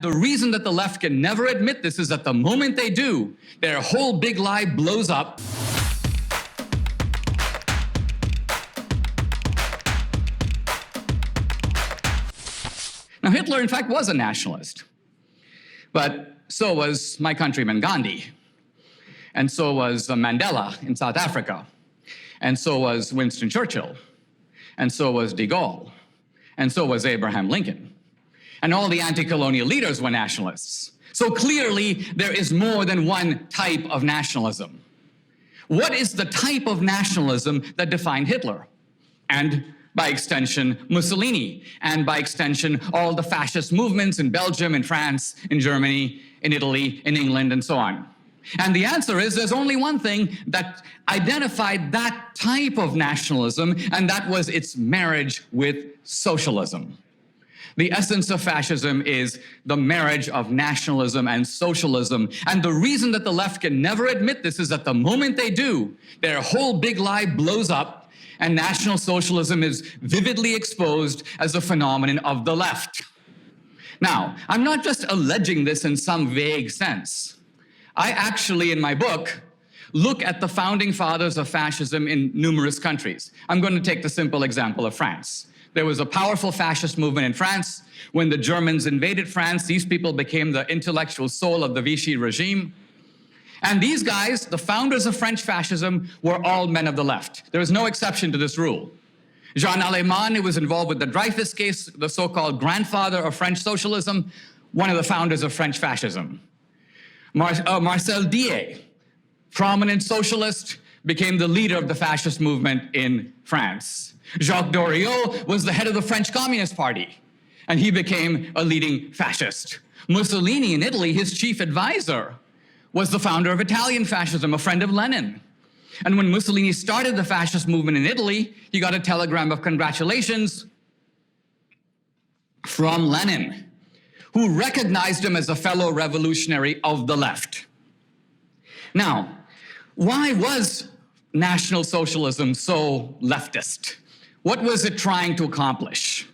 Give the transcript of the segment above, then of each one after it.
The reason that the left can never admit this is that the moment they do, their whole big lie blows up. Now, Hitler, in fact, was a nationalist. But so was my countryman Gandhi. And so was Mandela in South Africa. And so was Winston Churchill. And so was de Gaulle. And so was Abraham Lincoln. And all the anti-colonial leaders were nationalists. So clearly, there is more than one type of nationalism. What is the type of nationalism that defined Hitler? And by extension, Mussolini, and by extension, all the fascist movements in Belgium, in France, in Germany, in Italy, in England, and so on. And the answer is there's only one thing that identified that type of nationalism, and that was its marriage with socialism. The essence of fascism is the marriage of nationalism and socialism. And the reason that the left can never admit this is that the moment they do, their whole big lie blows up, and National Socialism is vividly exposed as a phenomenon of the left. Now, I'm not just alleging this in some vague sense. I actually, in my book, look at the founding fathers of fascism in numerous countries. I'm going to take the simple example of France. There was a powerful fascist movement in France. When the Germans invaded France, these people became the intellectual soul of the Vichy regime. And these guys, the founders of French fascism, were all men of the left. There is no exception to this rule. Jean Alemán, who was involved with the Dreyfus case, the so-called grandfather of French socialism, one of the founders of French fascism. Marcel Dié, prominent socialist, became the leader of the fascist movement in France. Jacques Doriot was the head of the French Communist Party, and he became a leading fascist. Mussolini in Italy, his chief advisor, was the founder of Italian fascism, a friend of Lenin. And when Mussolini started the fascist movement in Italy, he got a telegram of congratulations from Lenin, who recognized him as a fellow revolutionary of the left. Now, why was National Socialism so leftist? What was it trying to accomplish?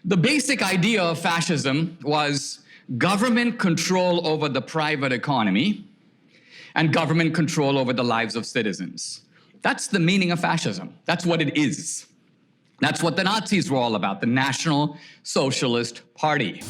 The basic idea of fascism was government control over the private economy and government control over the lives of citizens. That's the meaning of fascism. That's what it is. That's what the Nazis were all about, the National Socialist Party.